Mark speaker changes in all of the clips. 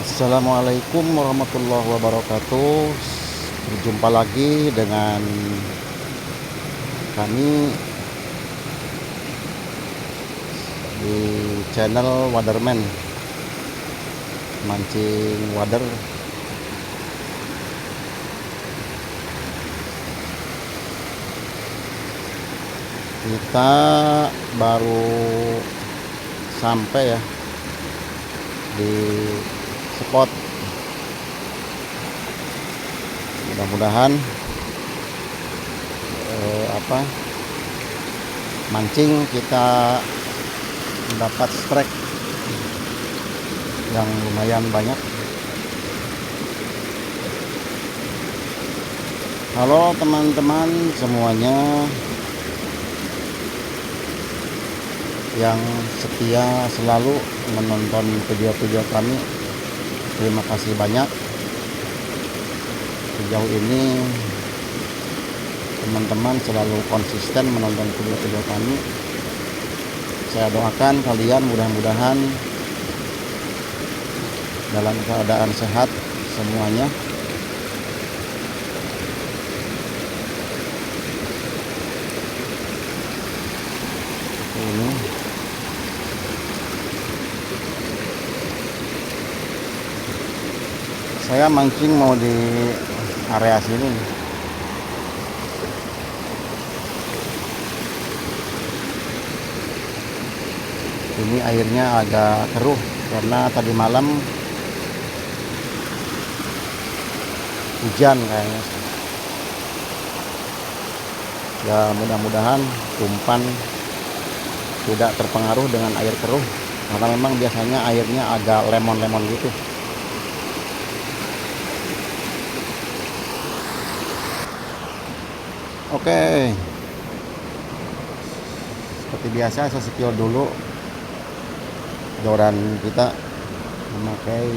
Speaker 1: Assalamualaikum warahmatullahi wabarakatuh. Berjumpa lagi dengan kami di channel Waterman mancing wader. Kita baru sampai ya di spot. Mudah-mudahan mancing kita mendapat strike yang lumayan banyak. Halo teman-teman semuanya yang setia selalu menonton video-video kami, terima kasih banyak. Sejauh ini teman-teman selalu konsisten menonton video-video kami. Saya doakan kalian mudah-mudahan dalam keadaan sehat semuanya. Ini saya mancing mau di area sini. Ini airnya agak keruh karena tadi malam hujan kayaknya. Ya mudah-mudahan umpan tidak terpengaruh dengan air keruh, karena memang biasanya airnya agak lemon-lemon gitu. Oke, seperti biasa saya sekill dulu joran kita memakai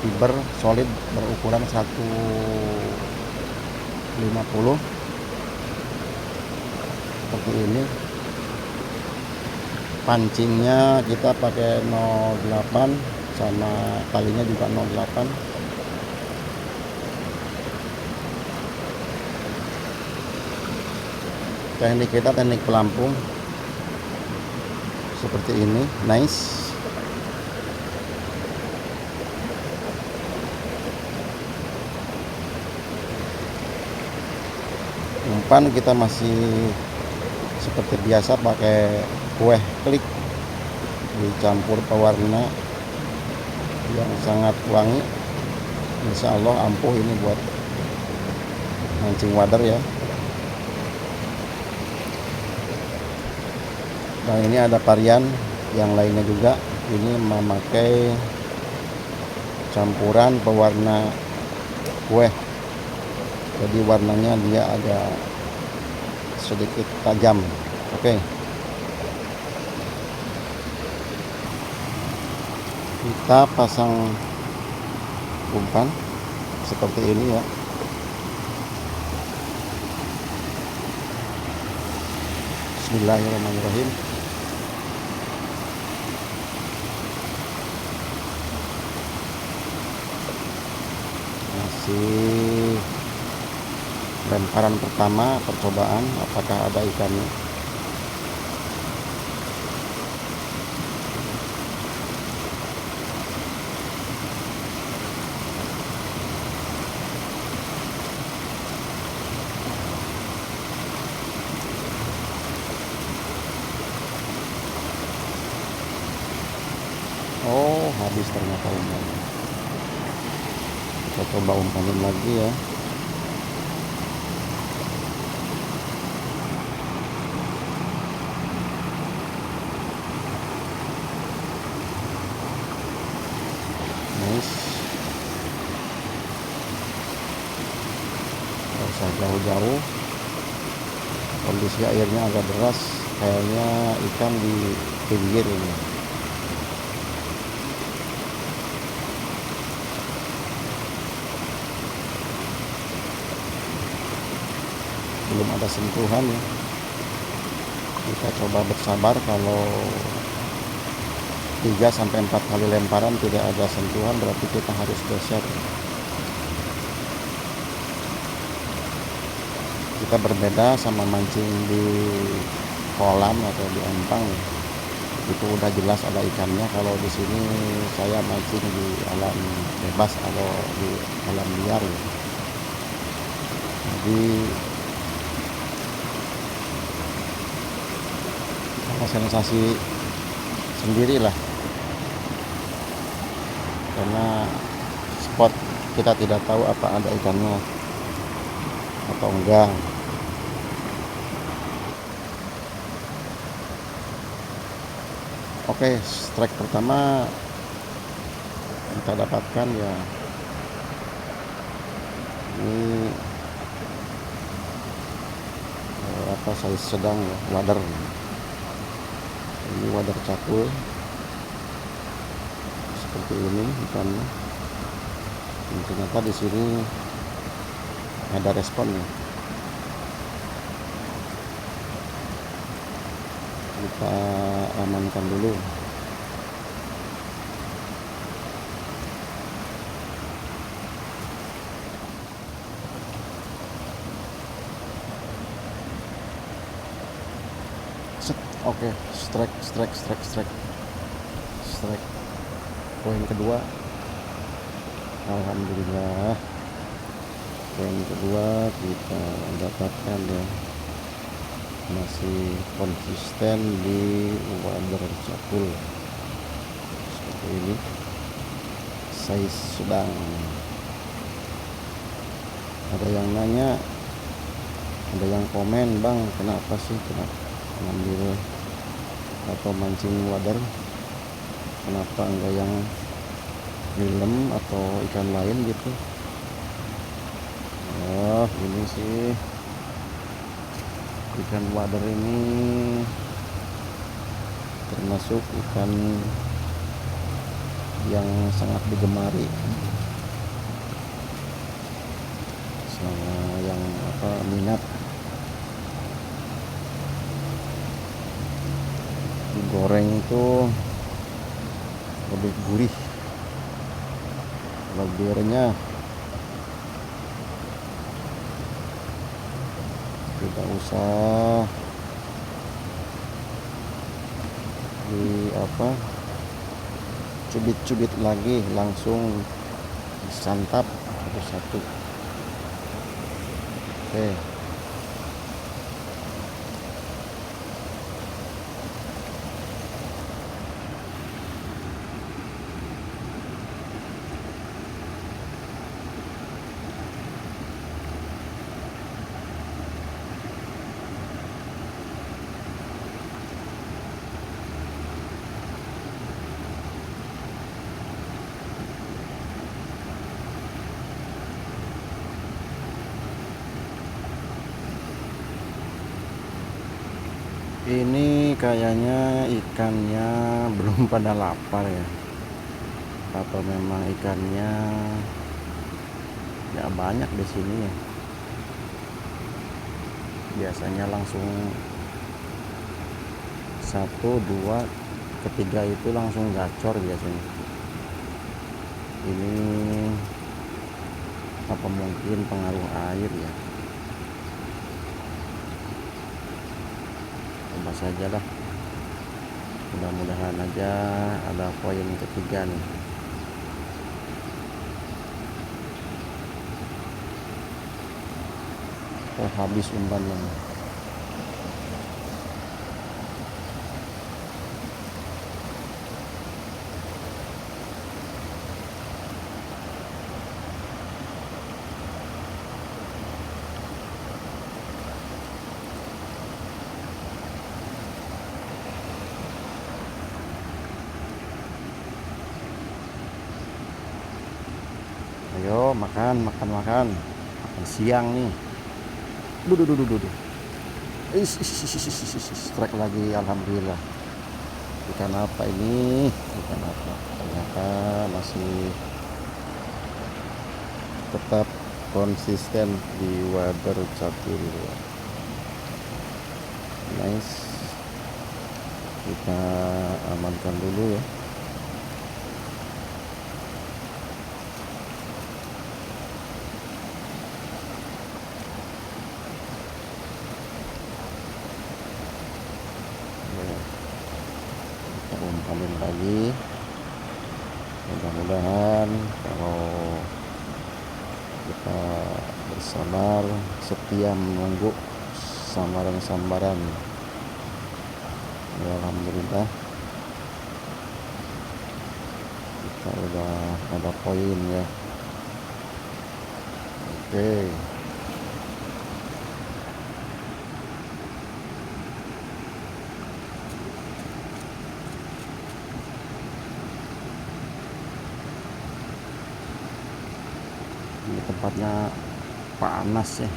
Speaker 1: fiber solid berukuran 150 seperti ini. Pancingnya kita pakai 08 sama talinya juga 08. Teknik kita teknik pelampung seperti ini, nice. Umpan kita masih seperti biasa pakai kue klik dicampur pewarna yang sangat wangi. Insya Allah ampuh ini buat mancing wader ya. Nah ini ada varian yang lainnya juga, ini memakai campuran pewarna kue, jadi warnanya dia agak sedikit tajam. Oke, kita pasang umpan seperti ini ya. Bismillahirrahmanirrahim. Masih lemparan pertama percobaan, apakah ada ikannya. Oh, habis ternyata umpannya. Kita coba umpanin lagi ya. Nice. Gak usah jauh-jauh. Kondisi airnya agak deras, kayaknya ikan di pinggir ini. Belum ada sentuhan ya. Kita coba bersabar, kalau 3 sampai 4 kali lemparan tidak ada sentuhan, berarti kita harus geser. Kita berbeda sama mancing di kolam atau di empang, itu udah jelas ada ikannya. Kalau di sini saya mancing di alam bebas atau di alam liar ya. Jadi ada sensasi sendirilah, karena spot kita tidak tahu apa ada ikannya atau enggak. Oke, strike pertama kita dapatkan ya, ini apa, size sedang ya, wader. Ini wader cakul seperti ini ikannya. Dan ternyata di sini ada responnya. Kita amankan dulu. Oke, strike poin kedua. Alhamdulillah, poin kedua kita dapatkan ya, masih konsisten di wader cakul seperti ini, size sedang. Ada yang nanya, ada yang komen, bang kenapa sih ngambil atau mancing wader, kenapa enggak yang film atau ikan lain gitu. Oh, ini sih ikan wader ini termasuk ikan yang sangat digemari sama yang minat. Digoreng itu lebih gurih, lebih renyah, tidak usah cubit-cubit lagi, langsung disantap satu-satu. Oke. Ini kayaknya ikannya belum pada lapar ya, atau memang ikannya ya banyak di sini ya. Biasanya langsung 1, 2, ketiga itu langsung gacor biasanya. Ini apa mungkin pengaruh air ya? Coba saja lah, mudah-mudahan aja ada poin ketiga nih. Oh, habis umpannya. Ayo makan siang nih. Duh. Strike lagi, alhamdulillah. Ikan apa ini? Ikan apa? Ternyata masih tetap konsisten di wader cakul. Nice. Kita amankan dulu ya. komen lagi. Mudah-mudahan kalau kita bersabar, setia menunggu sambaran-sambaran, ya alhamdulillah kita udah ada poin ya. Oke. Ini tempatnya panas ya.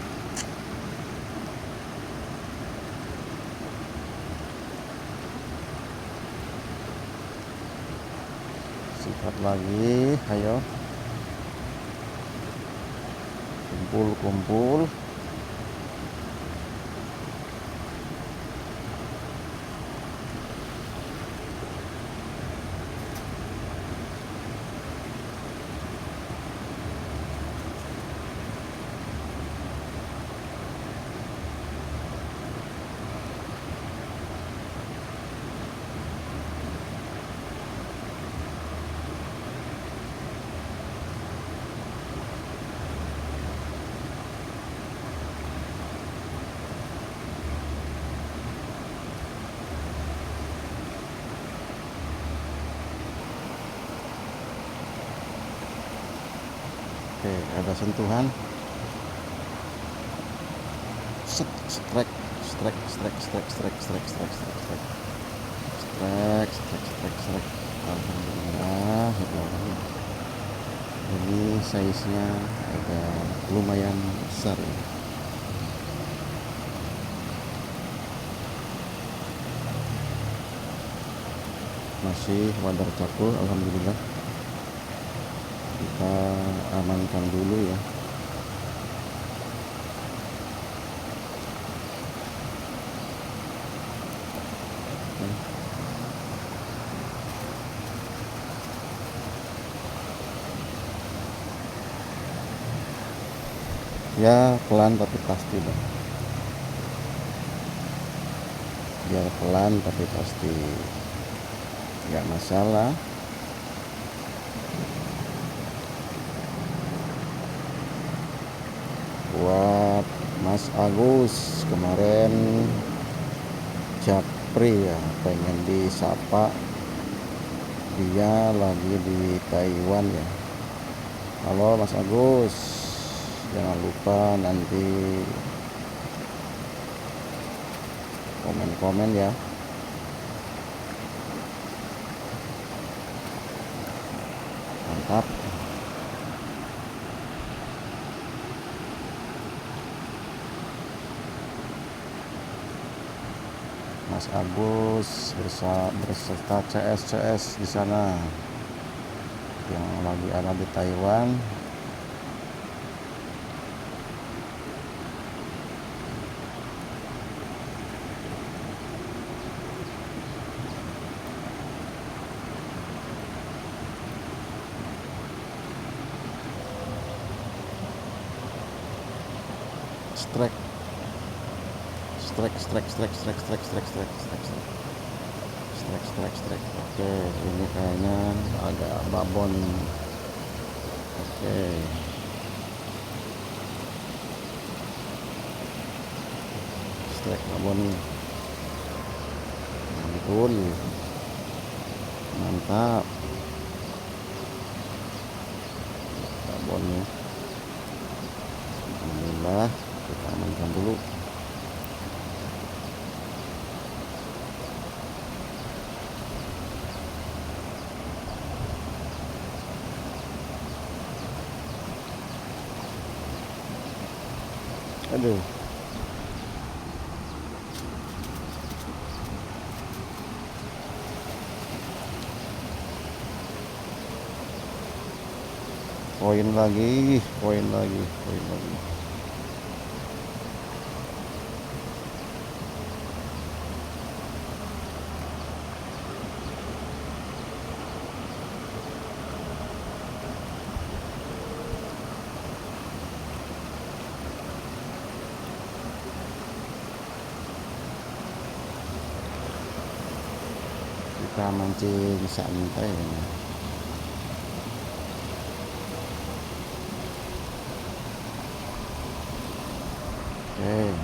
Speaker 1: Sikat lagi, ayo kumpul. Oke, ada sentuhan. Strek. Alhamdulillah. Ini size-nya agak lumayan besar ya. Masih wadah cakul, alhamdulillah. Kita amankan dulu ya. Ya pelan tapi pasti dong. Biar pelan tapi pasti, nggak masalah. Buat Mas Agus kemarin Japri ya, pengen disapa, dia lagi di Taiwan ya. Halo Mas Agus, jangan lupa nanti komen-komen ya. Mantap. Mas Agus berserta CS di sana yang lagi ada di Taiwan. Strek. Oke, ini kayaknya agak babon. Oke. Strek babon. Mantul. Mantap. Babonnya. Alhamdulillah, kita amankan dulu. Aduh. Poin lagi. suka mancing santai ini. Oke.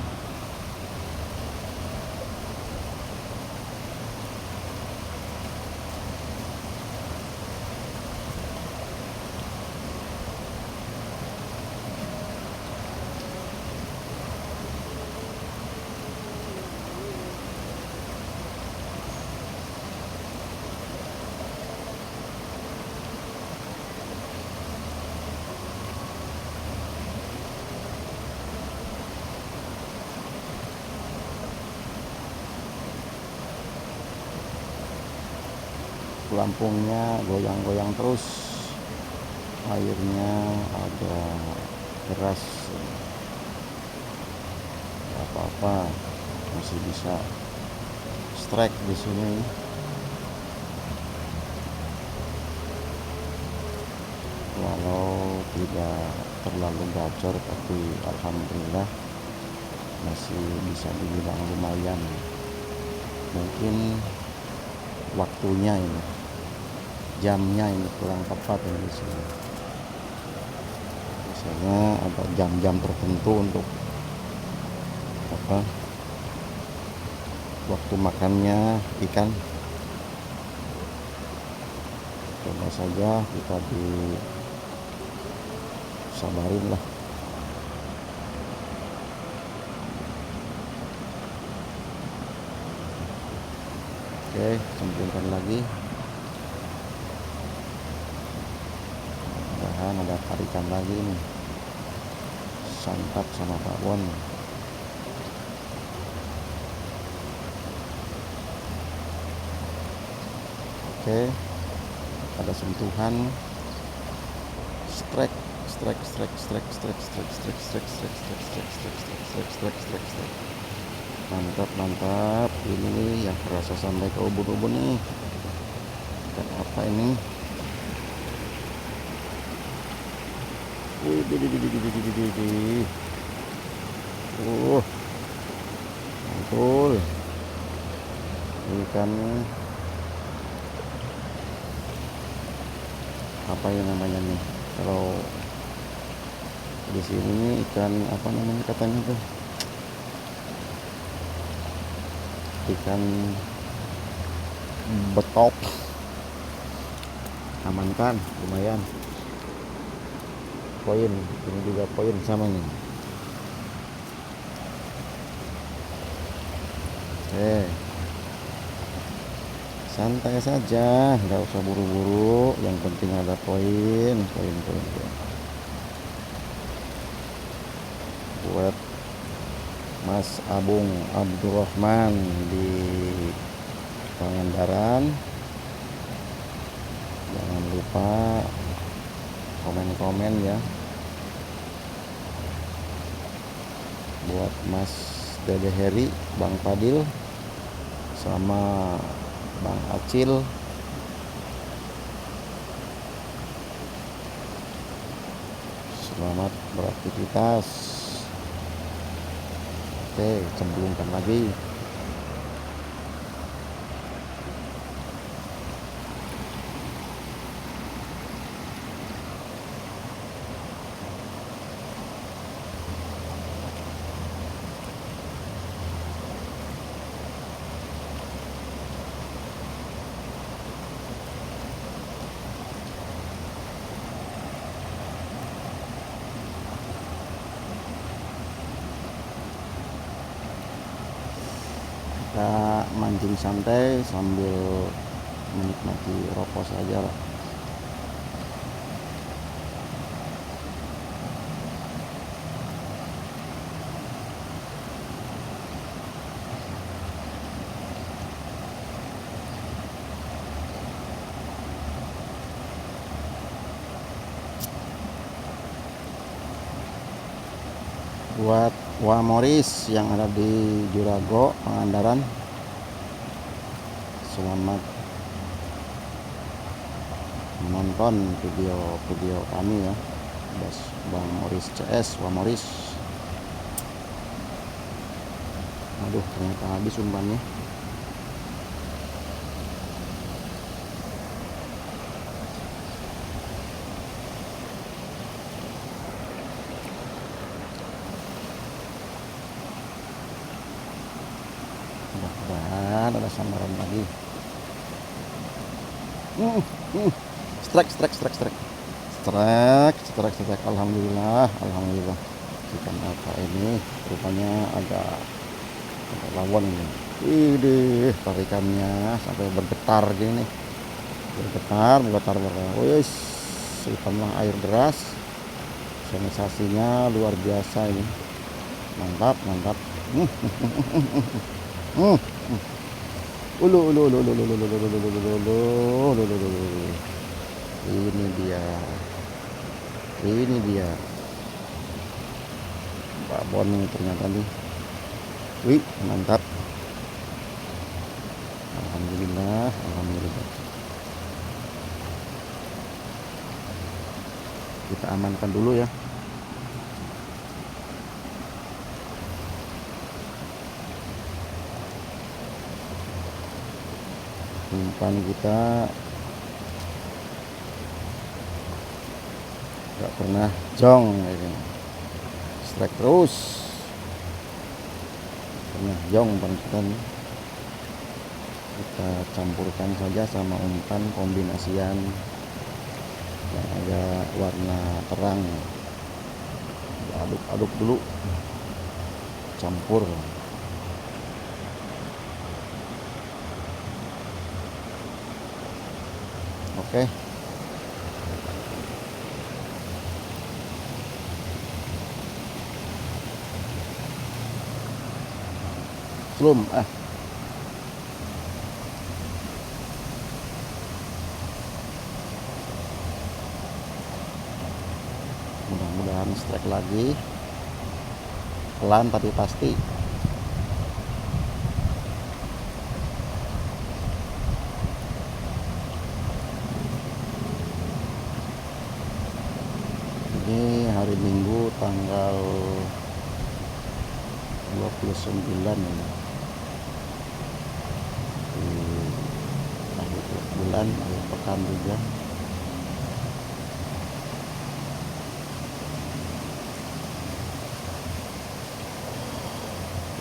Speaker 1: Pelampungnya goyang-goyang terus, airnya agak deras, gak apa-apa, masih bisa strike di sini. Walau tidak terlalu gacor, tapi alhamdulillah masih bisa dibilang lumayan. Mungkin waktunya ini, jamnya ini kurang tepat ini di sini. Biasanya ada jam-jam tertentu untuk waktu makannya ikan. Coba saja kita disabarin lah. Oke, cemplungkan lagi. Mudah-mudahan ada tarikan lagi nih, santap sama Pak Bon. Oke, ada sentuhan strike. Mantap, ini nih yang kerasa sampai ke ubun-ubun nih. Ikan apa ini? Mantul. Ikan apa yang namanya nih? Kalau di sini ikan apa namanya katanya tuh? Ikan betok. Aman kan? Lumayan. Poin, ini juga poin sama nih. Oke. Santai saja, nggak usah buru-buru, yang penting ada poin. Buat Mas Abung Abdurrahman di Pangandaran, jangan lupa komen-komen ya. Buat Mas Dede Heri, Bang Fadil, sama Bang Acil, selamat beraktivitas. Oke, cemplungkan lagi. Kita mancing santai sambil menikmati rokok saja lah. Buat Wamoris yang ada di Jurago, Pangandaran, selamat menonton video kami ya. Bang Moris CS, Wamoris. Aduh, ternyata habis umpannya. ada samaran lagi. Strike. Alhamdulillah. Ikan apa ini? Rupanya agak lawan ini. Idih, tarikannya sampai bergetar gini nih. Bergetar. Wih, ikanlah air deras. Sensasinya luar biasa ini. Mantap. Ini dia babon nih ternyata nih. Wih, mantap. Alhamdulillah. Kita amankan dulu ya. Umpan kita nggak pernah jong ini. Strike terus. Pernah jong umpan kita nih. Kita campurkan saja sama umpan kombinasian yang agak warna terang. Aduk dulu, campur. Oke. Belum mudah-mudahan strike lagi, pelan tapi pasti. Ini hari Minggu tanggal 29 ini. Akhir bulan, akhir pekan juga.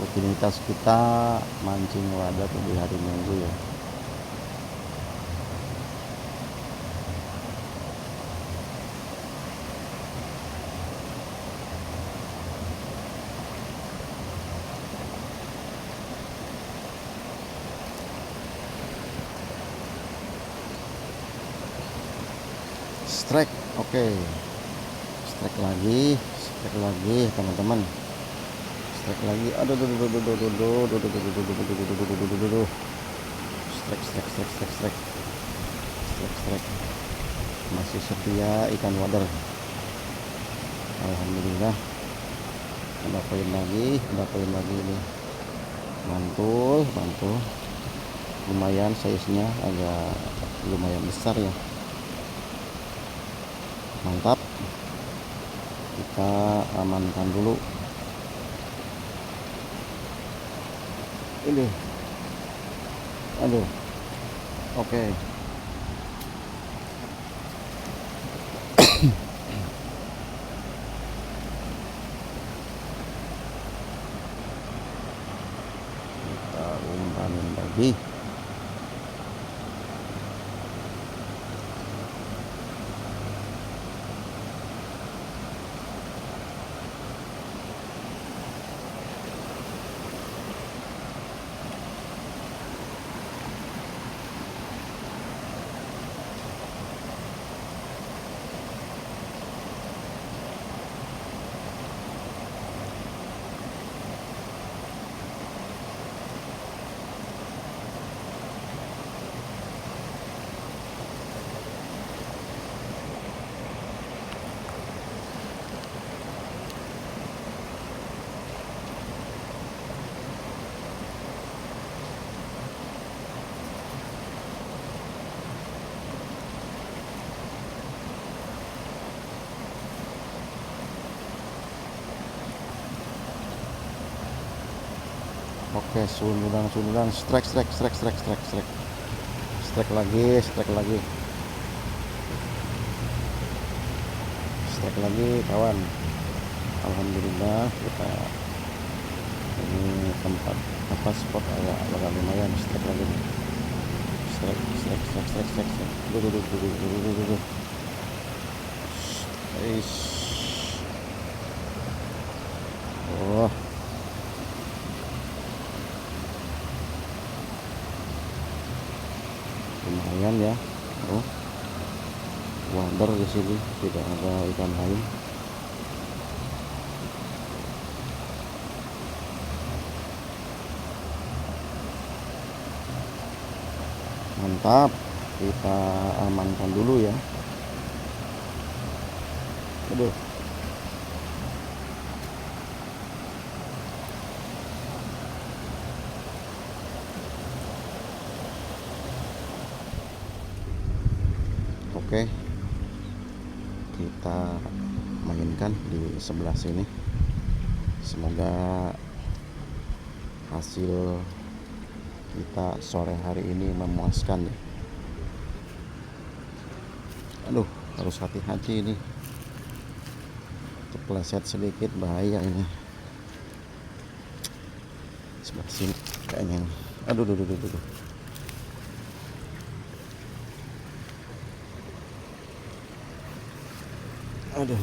Speaker 1: Rutinitas kita mancing wadah di hari Minggu ya. Strike, oke. Strike lagi teman-teman. Strike lagi. Aduh. Strike. Masih setia ikan wader. Alhamdulillah. Ada poin lagi ini. Mantul. Lumayan size-nya, agak lumayan besar ya. Mantap. Kita amankan dulu. Ini. Aduh. Oke. Kita umpanin lagi. Oke, sundulan, strike lagi kawan. Alhamdulillah kita ini tempat apa spot agak lumayan. Strike lagi nih, strike. Duh. Oh, lumayan ya. Oh, wader di sini, tidak ada ikan lain. Mantap, kita amankan dulu ya. Aduh, oke, kita mainkan di sebelah sini. Semoga hasil kita sore hari ini memuaskan ya. Aduh, harus hati-hati ini, kepleset sedikit bahaya ini. Sebelah sini kayaknya. Aduh. Aduh.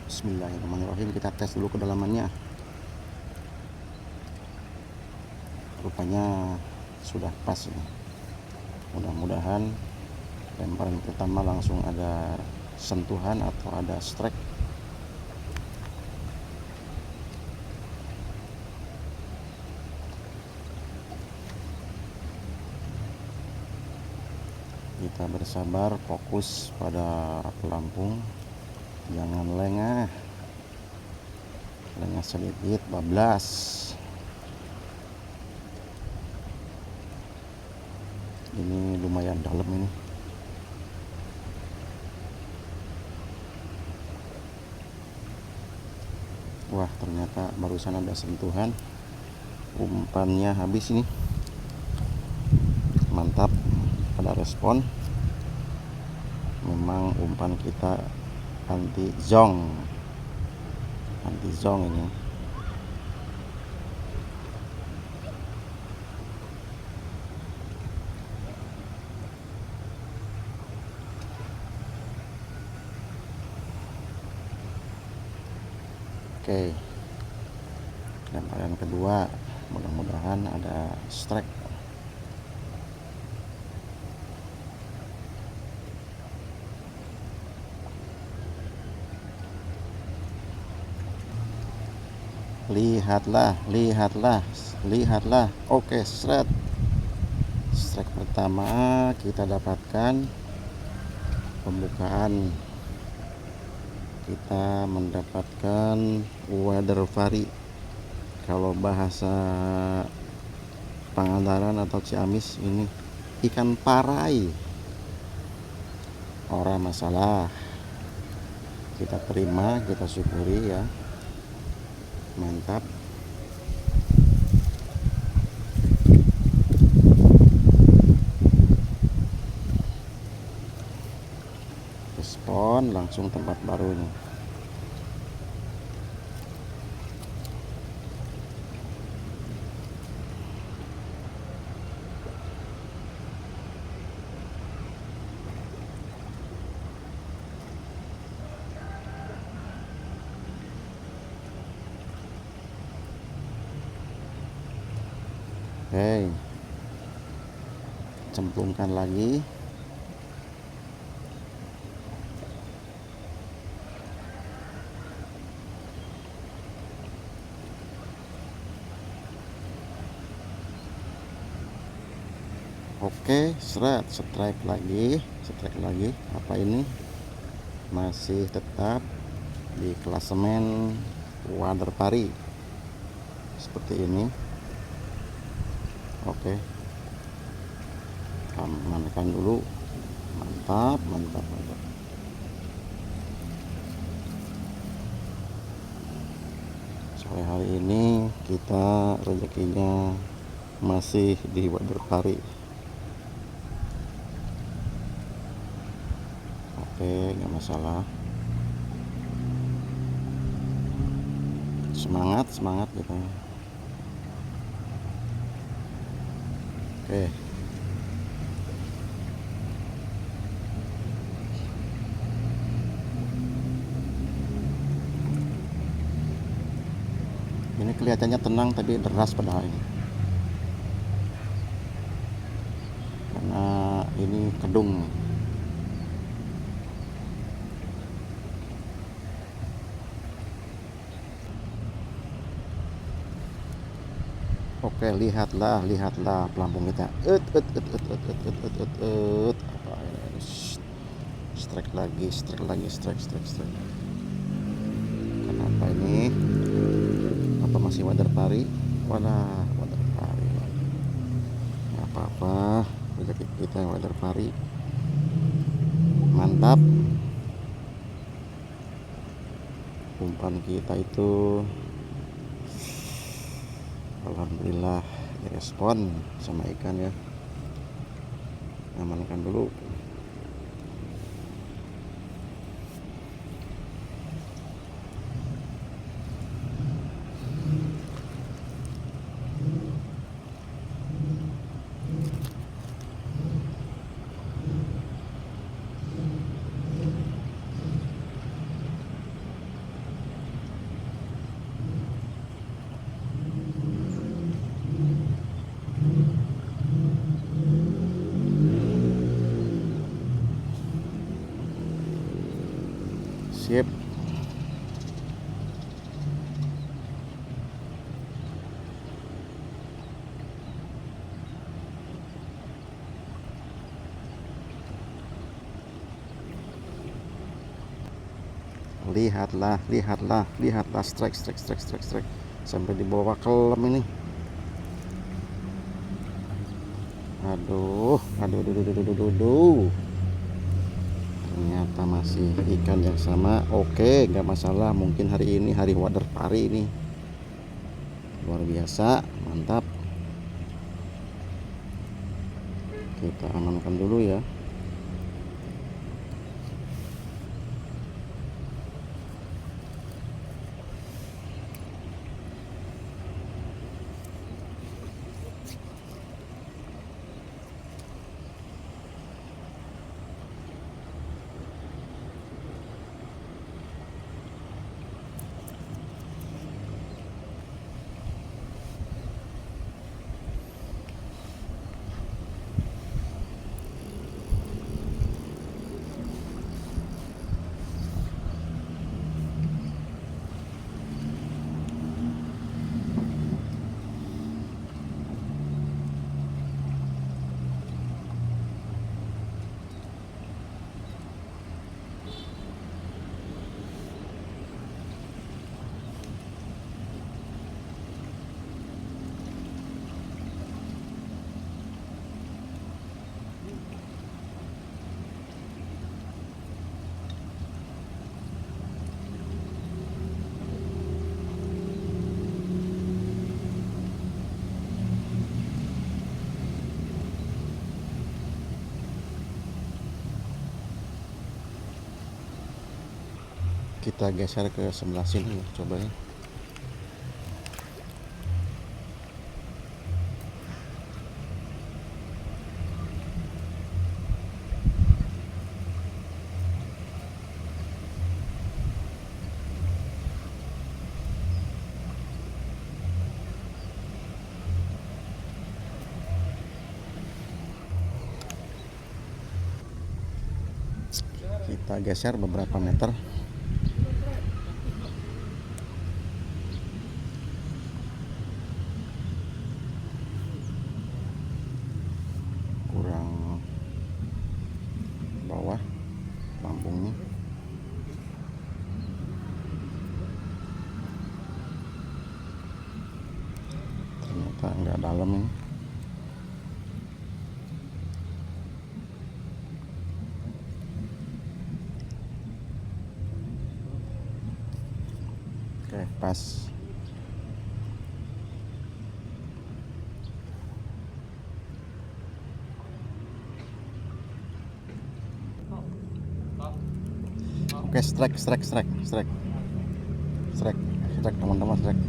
Speaker 1: Bismillahirrahmanirrahim, kita tes dulu kedalamannya. Rupanya sudah pas ini. Mudah-mudahan lemparan pertama langsung ada sentuhan atau ada strike. Kita bersabar, fokus pada pelampung, jangan lengah sedikit, bablas. Ini lumayan dalam ini. Wah, ternyata barusan ada sentuhan, umpannya habis ini. Mantap, ada respon. Memang umpan kita anti zong ini. Oke, lemparan kedua, mudah-mudahan ada strike. Lihatlah. Oke, strike pertama kita dapatkan. Pembukaan kita mendapatkan wader pari. Kalau bahasa Pangandaran atau Ciamis ini ikan parai. Ora masalah, kita terima, kita syukuri ya. Mantap. Respon langsung tempat baru nih. Oke, cemplungkan lagi. Oke, strike lagi. Apa ini? Masih tetap di klasemen wader pari seperti ini. Oke, amankan dulu. Mantap. Sore hari ini kita rezekinya masih di wader pari. Oke, Oke, nggak masalah. Semangat semangat gitu. Oke. Ini kelihatannya tenang tapi deras padahal ini. Karena ini kedung. Oke, lihatlah pelampung kita. Apa ini? Strike lagi. Kenapa ini? Apa masih wader pari? Walah, wader pari lagi. Nggak apa-apa, rezeki kita wader pari. Mantap. Umpan kita itu alhamdulillah direspon sama ikan ya. Amankan dulu. Sip. Lihatlah strike sampai di bawah kelem ini. Aduh. Ternyata masih ikan yang sama. Oke, nggak masalah. Mungkin hari ini hari wader pari ini. Luar biasa, mantap. Kita amankan dulu ya. Kita geser ke sebelah sini ya, coba ya. Kita geser beberapa meter. Kurang bawah lambungnya. Ternyata nggak dalam ini. Oke, pas. Oke, strike teman-teman, strike.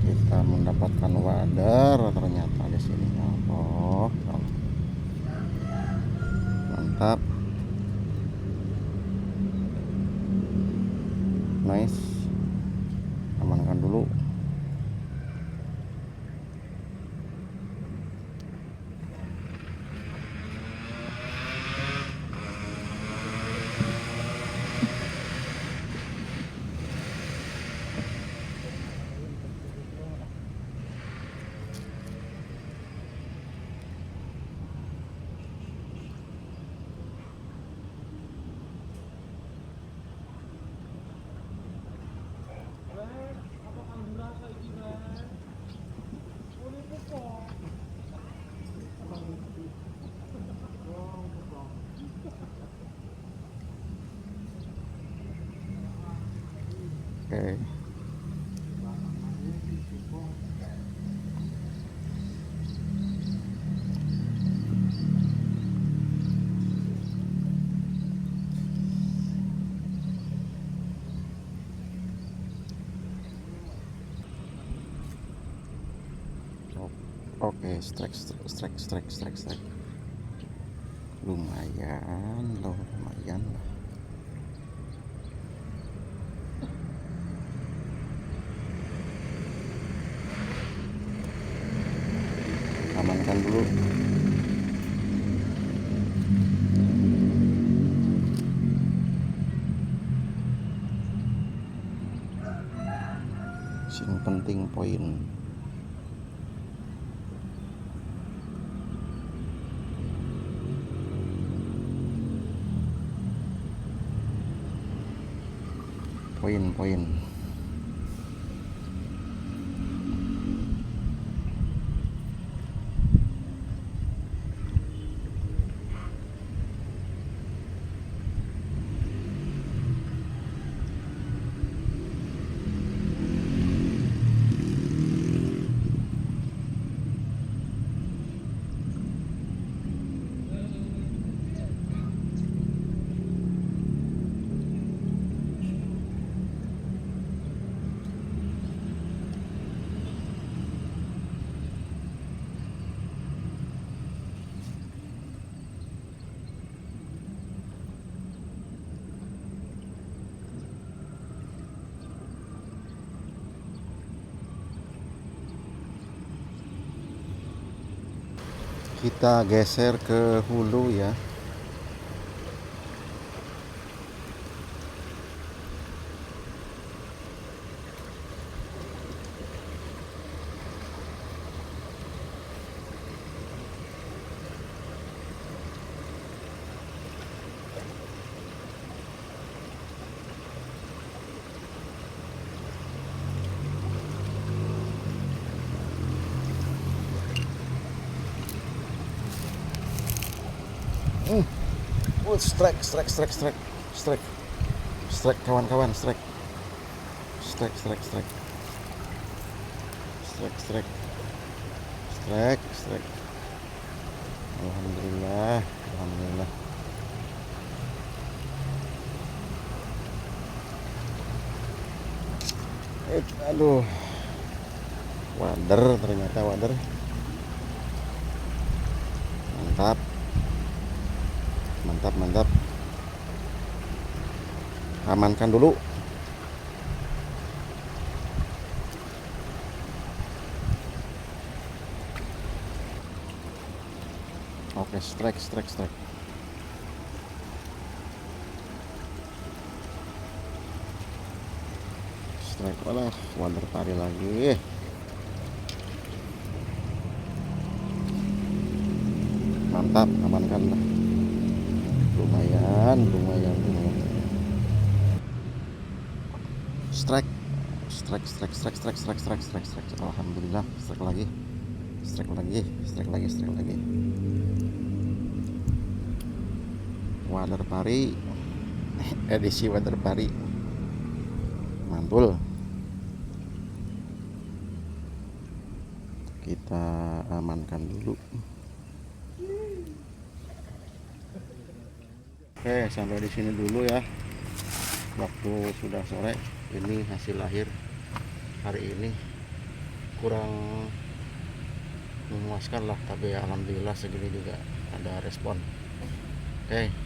Speaker 1: Kita mendapatkan wader ternyata di sini. Oh, mantap, nice. Amankan dulu. Oke. Oke, strike. Lumayan loh, lumayan. Amankan dulu. Sing penting poin. Poin. Kita geser ke hulu ya. Strike kawan-kawan, strike. Alhamdulillah. Aduh, wader ternyata, wader. Mantap. Amankan dulu. Oke, strike. Walah, wader pari lagi. Mantap, amankan lah. Lumayan. Strike. Alhamdulillah, strike lagi. Wader pari, edisi wader pari, mantul. Kita amankan dulu. Oke, sampai di sini dulu ya. waktu sudah sore. Ini hasil akhir hari ini kurang memuaskan lah, tapi ya alhamdulillah segini juga ada respon. Oke.